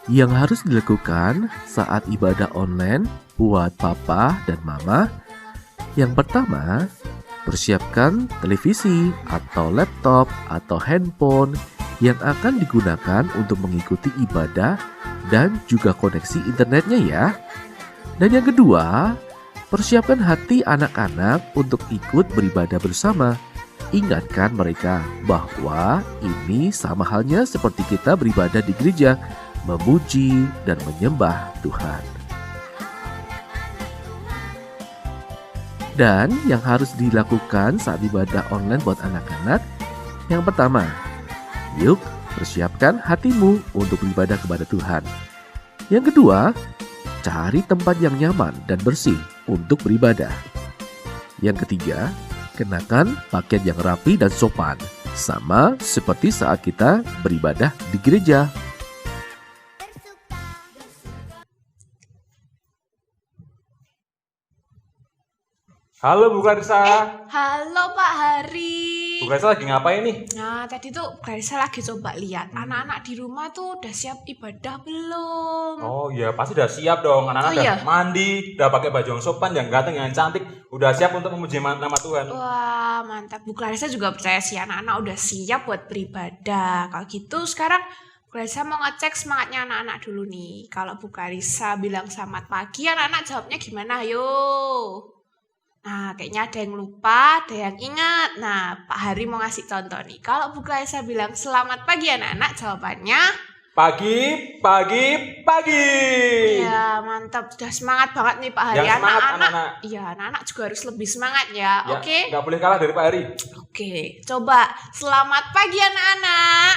Yang harus dilakukan saat ibadah online buat papa dan mama, yang pertama, persiapkan televisi atau laptop atau handphone yang akan digunakan untuk mengikuti ibadah dan juga koneksi internetnya ya. Dan yang kedua, persiapkan hati anak-anak untuk ikut beribadah bersama. Ingatkan mereka bahwa ini sama halnya seperti kita beribadah di gereja, memuji dan menyembah Tuhan. Dan yang harus dilakukan saat ibadah online buat anak-anak, yang pertama, yuk persiapkan hatimu untuk beribadah kepada Tuhan. Yang kedua, cari tempat yang nyaman dan bersih untuk beribadah. Yang ketiga, kenakan pakaian yang rapi dan sopan, sama seperti saat kita beribadah di gereja. Halo Bu Karisa. Halo Pak Hari. Bu Karisa lagi ngapain nih? Nah, tadi tuh Karisa lagi coba lihat anak-anak di rumah tuh udah siap ibadah belum? Oh iya, pasti udah siap dong. Anak-anak udah mandi, udah pakai baju yang sopan, yang ganteng, yang cantik, udah siap untuk memuji nama Tuhan. Wah, mantap. Bu Karisa juga percaya sih anak-anak udah siap buat beribadah. Kalau gitu sekarang Bu Karisa mau ngecek semangatnya anak-anak dulu nih. Kalau Bu Karisa bilang selamat pagi, anak-anak jawabnya gimana? Ayo. Nah, kayaknya ada yang lupa, ada yang ingat. Nah, Pak Hari mau ngasih contoh nih. Kalau Bu Karisa bilang selamat pagi anak-anak, jawabannya pagi, pagi, pagi. Ya, mantap. Sudah semangat banget nih Pak Hari. Yang semangat anak-anak. Iya, anak-anak juga harus lebih semangat ya. Oke? Nggak boleh kalah dari Pak Hari. Oke, coba. Selamat pagi anak-anak.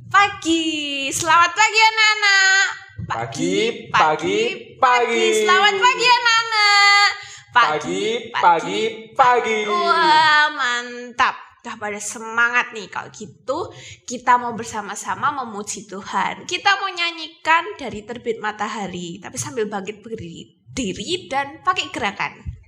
Pagi. Selamat pagi anak-anak. Pagi, pagi, pagi. Selamat pagi anak-anak. Pagi, pagi, pagi. Wah, mantap. Udah pada semangat nih. Kalau gitu kita mau bersama-sama memuji Tuhan. Kita mau nyanyikan dari terbit matahari, tapi sambil bangkit berdiri dan pakai gerakan.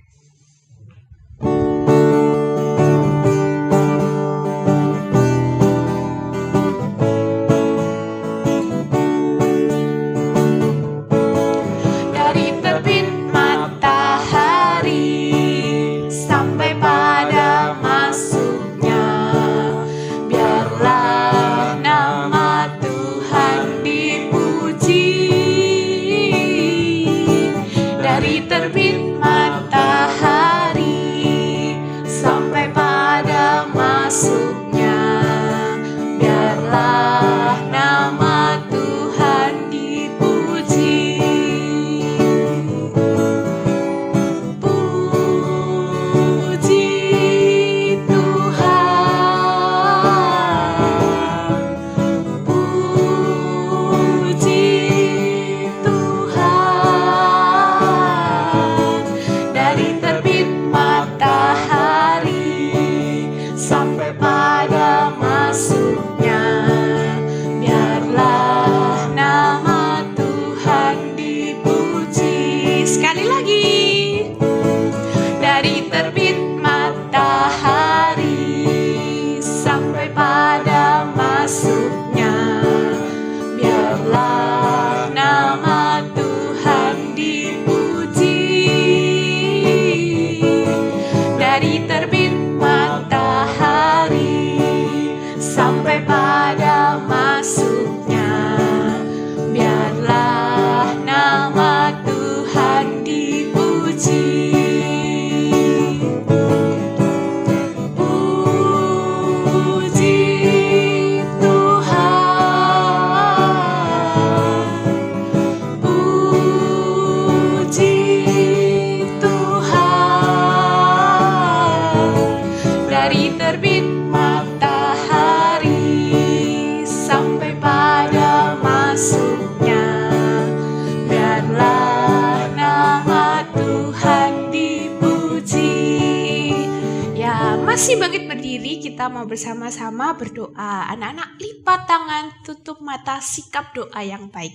Masih bangkit berdiri, kita mau bersama-sama berdoa. Anak-anak lipat tangan, tutup mata, sikap doa yang baik.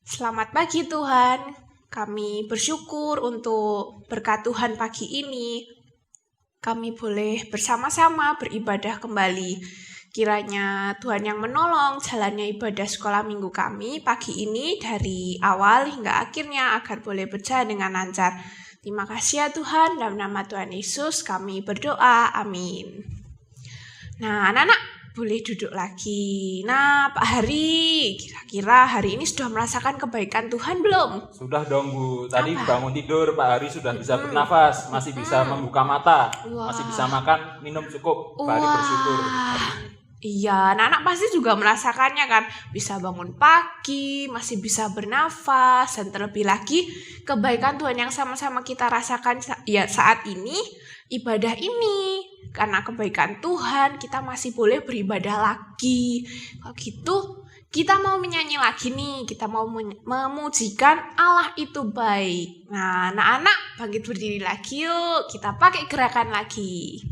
Selamat pagi Tuhan, kami bersyukur untuk berkat Tuhan pagi ini. Kami boleh bersama-sama beribadah kembali. Kiranya Tuhan yang menolong jalannya ibadah sekolah minggu kami pagi ini dari awal hingga akhirnya agar boleh berjalan dengan lancar. Terima kasih ya Tuhan, dalam nama Tuhan Yesus kami berdoa, amin. Nah anak-anak boleh duduk lagi. Nah Pak Hari, kira-kira hari ini sudah merasakan kebaikan Tuhan belum? Sudah dong Bu, tadi Apa? bangun tidur Pak Hari sudah bisa bernafas, masih bisa membuka mata, masih bisa makan, minum cukup. Pak Hari bersyukur. Iya, anak-anak pasti juga merasakannya kan, bisa bangun pagi, masih bisa bernafas, dan terlebih lagi kebaikan Tuhan yang sama-sama kita rasakan ya saat ini, ibadah ini. Karena kebaikan Tuhan, kita masih boleh beribadah lagi. Kalau gitu, kita mau menyanyi lagi nih, kita mau memujikan Allah itu baik. Nah, anak-anak bangkit berdiri lagi yuk, kita pakai gerakan lagi.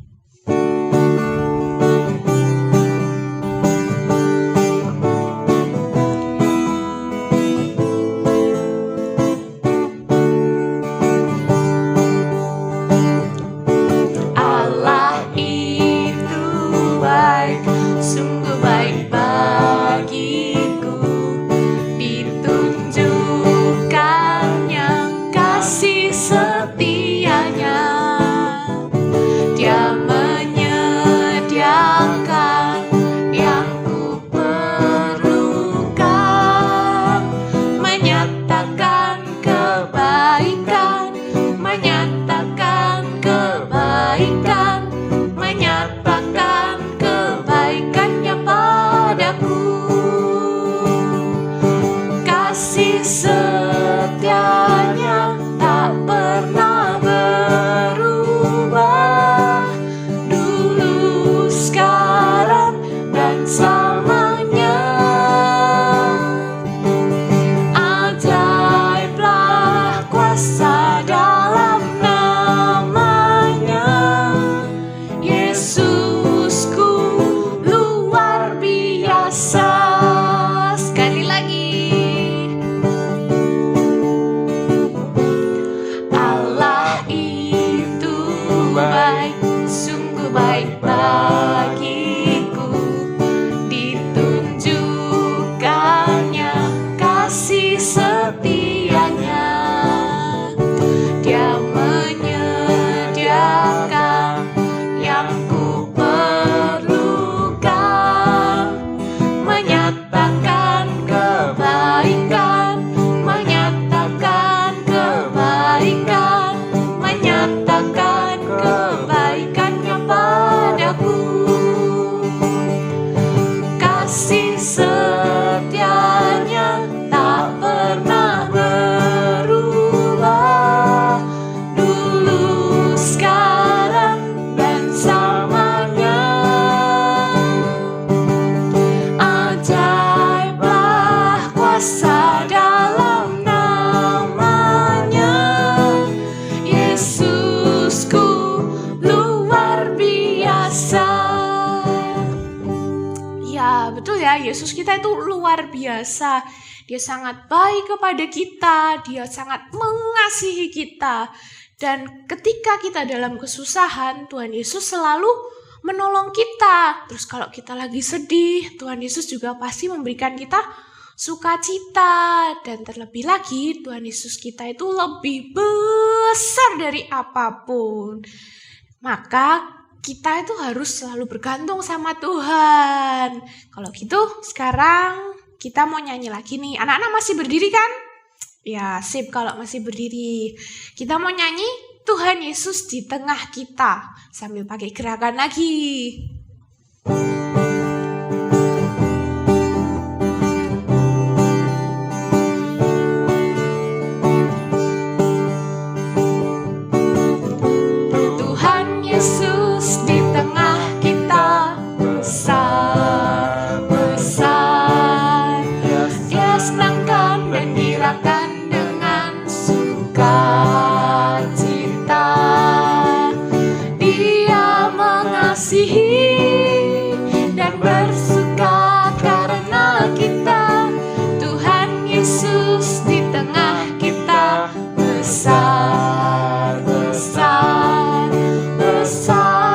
Yesus kita itu luar biasa. Dia sangat baik kepada kita, dia sangat mengasihi kita. Dan ketika kita dalam kesusahan, Tuhan Yesus selalu menolong kita. Terus kalau kita lagi sedih, Tuhan Yesus juga pasti memberikan kita sukacita. Dan terlebih lagi, Tuhan Yesus kita itu lebih besar dari apapun. Maka kita itu harus selalu bergantung sama Tuhan. Kalau gitu sekarang kita mau nyanyi lagi nih. Anak-anak masih berdiri kan? Ya sip kalau masih berdiri. Kita mau nyanyi Tuhan Yesus di tengah kita. Sambil pakai gerakan lagi. Besar, besar, besar.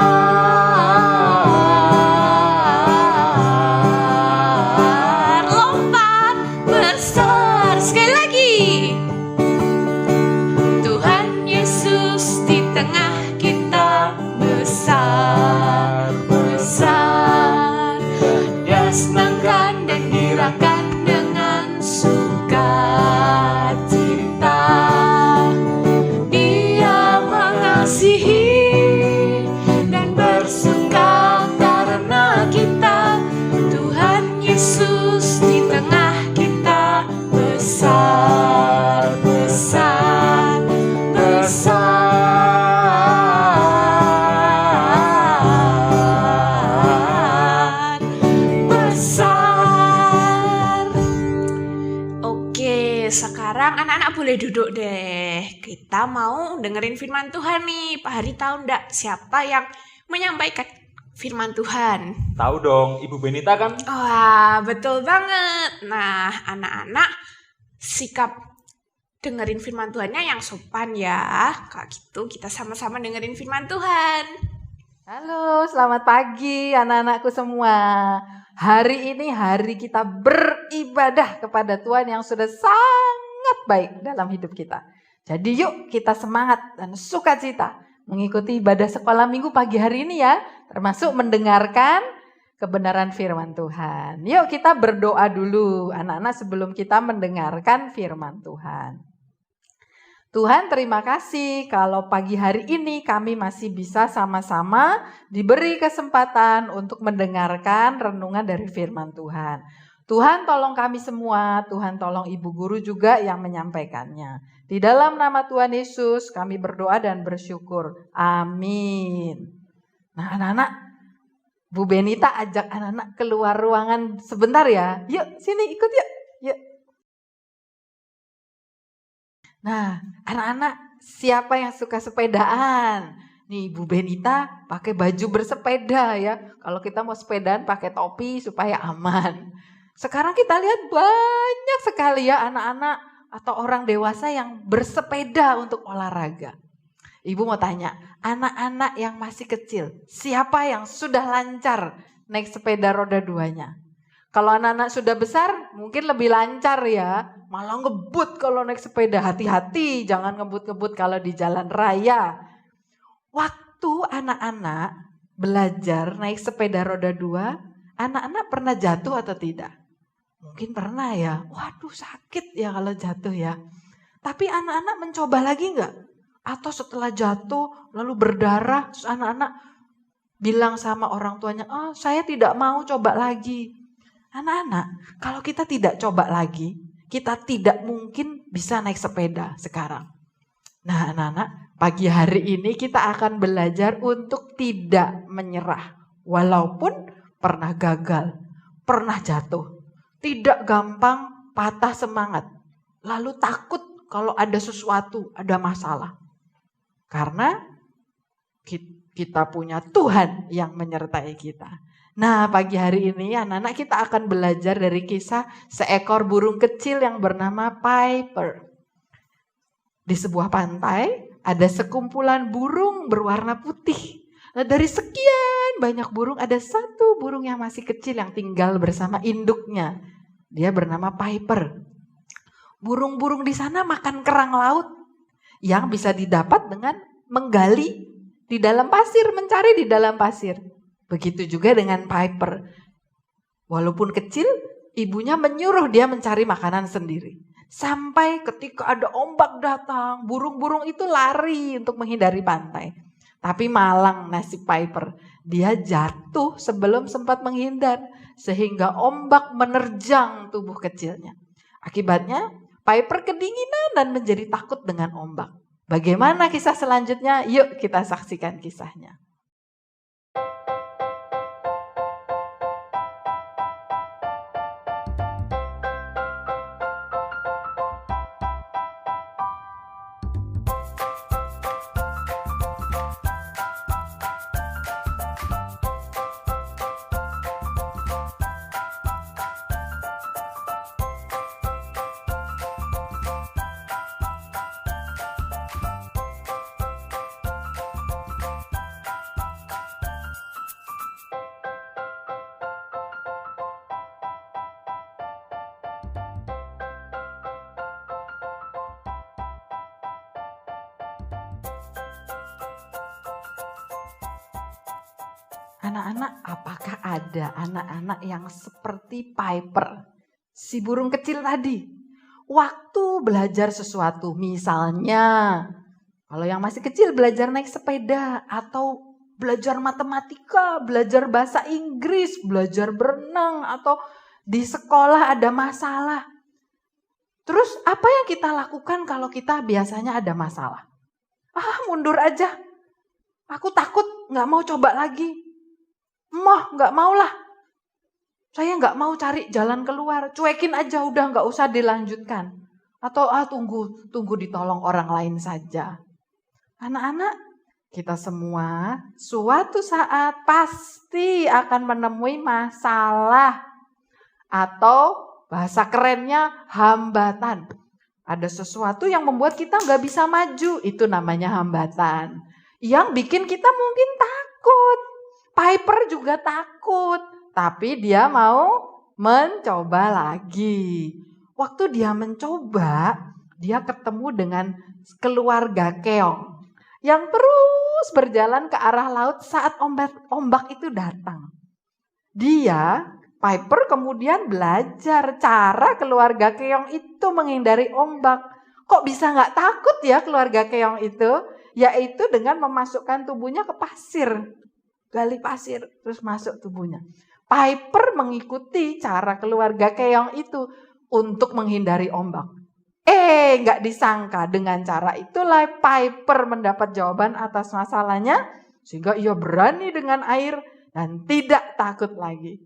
anak-anak boleh duduk deh. Kita mau dengerin firman Tuhan nih. Pak Hari tahu enggak siapa yang menyampaikan firman Tuhan? Tahu dong, Ibu Benita kan? Wah, betul banget. Nah, anak-anak sikap dengerin firman Tuhannya yang sopan ya. Kalau gitu kita sama-sama dengerin firman Tuhan. Halo, selamat pagi anak-anakku semua. Hari ini hari kita beribadah kepada Tuhan yang sudah sangat baik dalam hidup kita. Jadi yuk kita semangat dan sukacita mengikuti ibadah sekolah minggu pagi hari ini ya. Termasuk mendengarkan kebenaran firman Tuhan. Yuk kita berdoa dulu anak-anak sebelum kita mendengarkan firman Tuhan. Tuhan terima kasih kalau pagi hari ini kami masih bisa sama-sama diberi kesempatan untuk mendengarkan renungan dari firman Tuhan. Tuhan tolong kami semua, Tuhan tolong Ibu Guru juga yang menyampaikannya. Di dalam nama Tuhan Yesus kami berdoa dan bersyukur. Amin. Nah anak-anak, Bu Benita ajak anak-anak keluar ruangan sebentar ya. Yuk sini ikut yuk. Yuk. Nah, anak-anak siapa yang suka sepedaan? Nih Bu Benita pakai baju bersepeda ya. Kalau kita mau sepedaan pakai topi supaya aman. Sekarang kita lihat banyak sekali ya anak-anak atau orang dewasa yang bersepeda untuk olahraga. Ibu mau tanya, anak-anak yang masih kecil, siapa yang sudah lancar naik sepeda roda duanya? Kalau anak-anak sudah besar mungkin lebih lancar ya. Malah ngebut kalau naik sepeda. Hati-hati jangan ngebut-ngebut kalau di jalan raya. Waktu anak-anak belajar naik sepeda roda 2, anak-anak pernah jatuh atau tidak? Mungkin pernah ya. Waduh sakit ya kalau jatuh ya. Tapi anak-anak mencoba lagi enggak? Atau setelah jatuh lalu berdarah terus anak-anak bilang sama orang tuanya, "Oh, saya tidak mau coba lagi." Anak-anak, kalau kita tidak coba lagi, kita tidak mungkin bisa naik sepeda sekarang. Nah anak-anak, pagi hari ini kita akan belajar untuk tidak menyerah. Walaupun pernah gagal, pernah jatuh. Tidak gampang patah semangat. Lalu takut kalau ada sesuatu, ada masalah. Karena kita punya Tuhan yang menyertai kita. Nah pagi hari ini anak-anak kita akan belajar dari kisah seekor burung kecil yang bernama Piper. Di sebuah pantai ada sekumpulan burung berwarna putih. Nah, dari sekian banyak burung ada satu burung yang masih kecil yang tinggal bersama induknya. Dia bernama Piper. Burung-burung di sana makan kerang laut yang bisa didapat dengan menggali di dalam pasir, mencari di dalam pasir. Begitu juga dengan Piper. Walaupun kecil, ibunya menyuruh dia mencari makanan sendiri. Sampai ketika ada ombak datang, burung-burung itu lari untuk menghindari pantai. Tapi malang nasib Piper. Dia jatuh sebelum sempat menghindar. Sehingga ombak menerjang tubuh kecilnya. Akibatnya Piper kedinginan dan menjadi takut dengan ombak. Bagaimana kisah selanjutnya? Yuk kita saksikan kisahnya. Anak-anak, apakah ada anak-anak yang seperti Piper, si burung kecil tadi? Waktu belajar sesuatu, misalnya kalau yang masih kecil belajar naik sepeda, atau belajar matematika, belajar bahasa Inggris, belajar berenang, atau di sekolah ada masalah. Terus apa yang kita lakukan kalau kita biasanya ada masalah? Mundur aja. Aku takut, gak mau coba lagi. Gak maulah. Saya gak mau cari jalan keluar. Cuekin aja udah gak usah dilanjutkan. Atau tunggu ditolong orang lain saja. Anak-anak, kita semua suatu saat pasti akan menemui masalah atau bahasa kerennya hambatan. Ada sesuatu yang membuat kita nggak bisa maju, itu namanya hambatan. Yang bikin kita mungkin takut. Piper juga takut, tapi dia mau mencoba lagi. Waktu dia mencoba, dia ketemu dengan keluarga keong yang terus berjalan ke arah laut saat ombak itu datang. Piper kemudian belajar cara keluarga keong itu menghindari ombak. Kok bisa nggak takut ya keluarga keong itu? Yaitu dengan memasukkan tubuhnya ke pasir. Gali pasir, terus masuk tubuhnya. Piper mengikuti cara keluarga keong itu untuk menghindari ombak. Nggak disangka dengan cara itulah Piper mendapat jawaban atas masalahnya. Sehingga ia berani dengan air dan tidak takut lagi.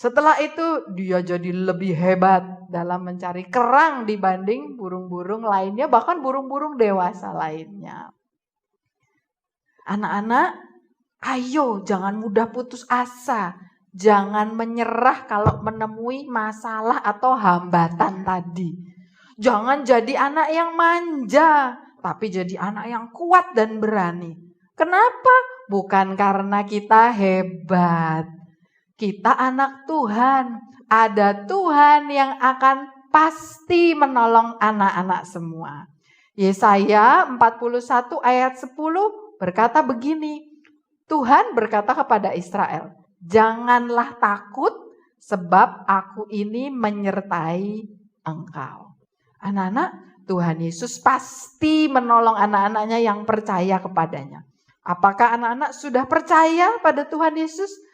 Setelah itu dia jadi lebih hebat dalam mencari kerang dibanding burung-burung lainnya, bahkan burung-burung dewasa lainnya. Anak-anak, ayo jangan mudah putus asa. Jangan menyerah kalau menemui masalah atau hambatan tadi. Jangan jadi anak yang manja, tapi jadi anak yang kuat dan berani. Kenapa? Bukan karena kita hebat. Kita anak Tuhan, ada Tuhan yang akan pasti menolong anak-anak semua. Yesaya 41 ayat 10 berkata begini, Tuhan berkata kepada Israel, janganlah takut sebab aku ini menyertai engkau. Anak-anak, Tuhan Yesus pasti menolong anak-anaknya yang percaya kepadanya. Apakah anak-anak sudah percaya pada Tuhan Yesus?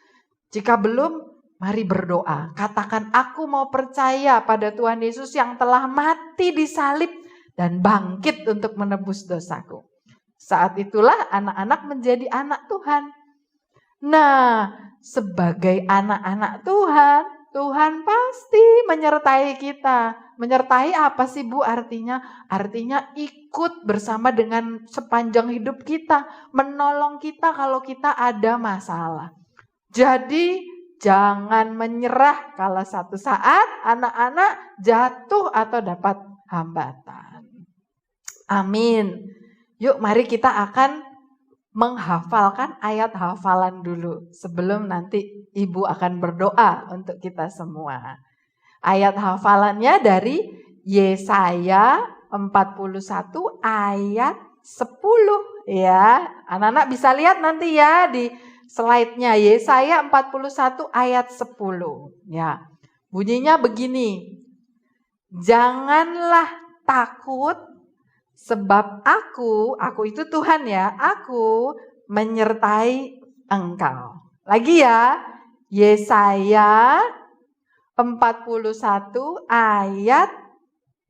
Jika belum, mari berdoa. Katakan, aku mau percaya pada Tuhan Yesus yang telah mati di salib dan bangkit untuk menebus dosaku. Saat itulah anak-anak menjadi anak Tuhan. Nah, sebagai anak-anak Tuhan, Tuhan pasti menyertai kita. Menyertai apa sih Bu artinya? Artinya ikut bersama dengan sepanjang hidup kita. Menolong kita kalau kita ada masalah. Jadi jangan menyerah kalau satu saat anak-anak jatuh atau dapat hambatan. Amin. Yuk mari kita akan menghafalkan ayat hafalan dulu sebelum nanti Ibu akan berdoa untuk kita semua. Ayat hafalannya dari Yesaya 41 ayat 10 ya. Anak-anak bisa lihat nanti ya di slide-nya Yesaya 41 ayat 10 ya. Bunyinya begini. Janganlah takut sebab aku itu Tuhan ya, aku menyertai engkau. Lagi ya. Yesaya 41 ayat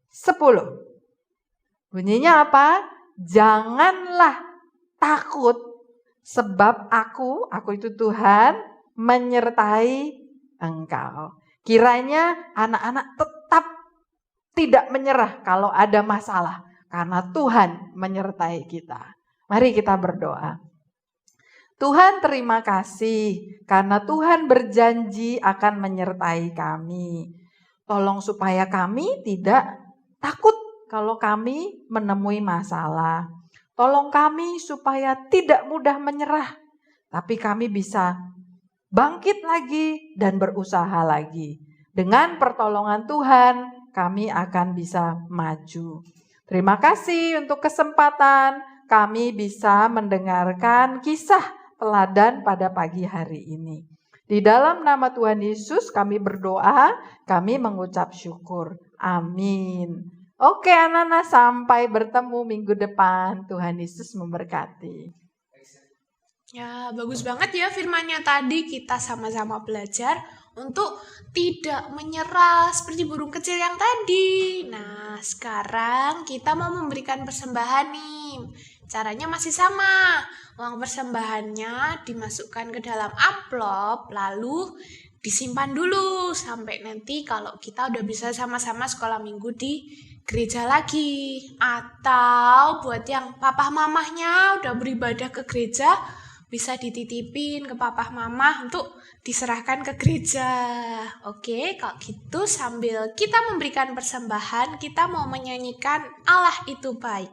10. Bunyinya apa? Janganlah takut sebab aku itu Tuhan menyertai engkau. Kiranya anak-anak tetap tidak menyerah kalau ada masalah. Karena Tuhan menyertai kita. Mari kita berdoa. Tuhan terima kasih karena Tuhan berjanji akan menyertai kami. Tolong supaya kami tidak takut kalau kami menemui masalah. Tolong kami supaya tidak mudah menyerah, tapi kami bisa bangkit lagi dan berusaha lagi. Dengan pertolongan Tuhan, kami akan bisa maju. Terima kasih untuk kesempatan kami bisa mendengarkan kisah teladan pada pagi hari ini. Di dalam nama Tuhan Yesus kami berdoa, kami mengucap syukur. Amin. Oke anak-anak, sampai bertemu minggu depan. Tuhan Yesus memberkati. Ya, bagus banget ya firman-Nya tadi. Kita sama-sama belajar untuk tidak menyerah seperti burung kecil yang tadi. Nah, sekarang kita mau memberikan persembahan nih. Caranya masih sama. Uang persembahannya dimasukkan ke dalam amplop, lalu disimpan dulu sampai nanti kalau kita udah bisa sama-sama sekolah minggu di gereja lagi. Atau buat yang papa mamahnya udah beribadah ke gereja, bisa dititipin ke papa mama untuk diserahkan ke gereja. Oke, kalau gitu sambil kita memberikan persembahan, kita mau menyanyikan Allah itu baik.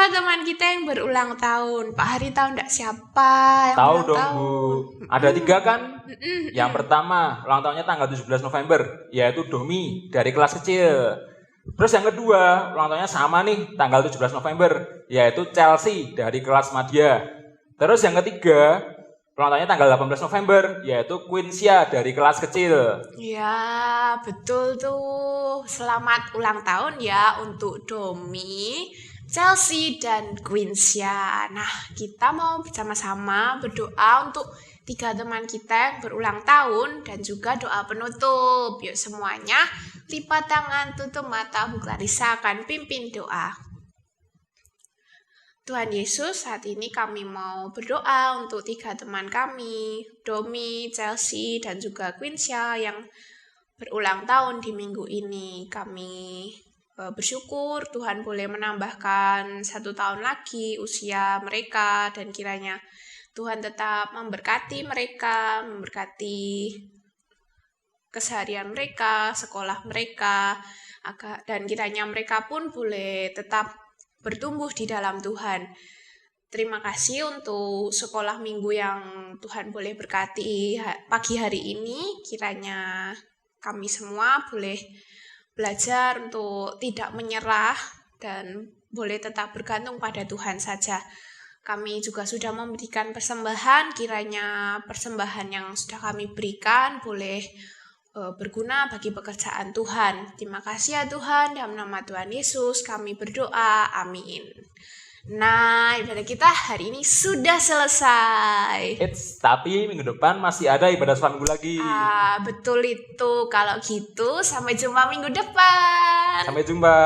Teman kita yang berulang tahun. Pak Hari tahu enggak siapa yang tahu ulang dong tahun? Bu, ada 3 kan. Yang pertama ulang tahunnya tanggal 17 November, yaitu Domi dari kelas kecil. Terus yang kedua ulang tahunnya sama nih, tanggal 17 November, yaitu Chelsea dari kelas Madya. Terus yang ketiga ulang tahunnya tanggal 18 November, yaitu Quinsia dari kelas kecil. Ya, betul tuh. Selamat ulang tahun ya untuk Domi, Chelsea, dan Quinsia. Nah, kita mau bersama-sama berdoa untuk 3 teman kita yang berulang tahun dan juga doa penutup. Yuk semuanya, lipat tangan, tutup mata, Bu Clarissa akan pimpin doa. Tuhan Yesus, saat ini kami mau berdoa untuk 3 teman kami, Domi, Chelsea, dan juga Quinsia yang berulang tahun di minggu ini. Kami bersyukur Tuhan boleh menambahkan 1 tahun lagi usia mereka, dan kiranya Tuhan tetap memberkati mereka, memberkati keseharian mereka, sekolah mereka, dan kiranya mereka pun boleh tetap bertumbuh di dalam Tuhan. Terima kasih untuk sekolah minggu yang Tuhan boleh berkati pagi hari ini. Kiranya kami semua boleh belajar untuk tidak menyerah dan boleh tetap bergantung pada Tuhan saja. Kami juga sudah memberikan persembahan, kiranya persembahan yang sudah kami berikan boleh berguna bagi pekerjaan Tuhan. Terima kasih ya Tuhan, dalam nama Tuhan Yesus kami berdoa, amin. Nah, ibadah kita hari ini sudah selesai. Tapi minggu depan masih ada ibadah sekolah minggu lagi. Betul itu. Kalau gitu, sampai jumpa minggu depan. Sampai jumpa.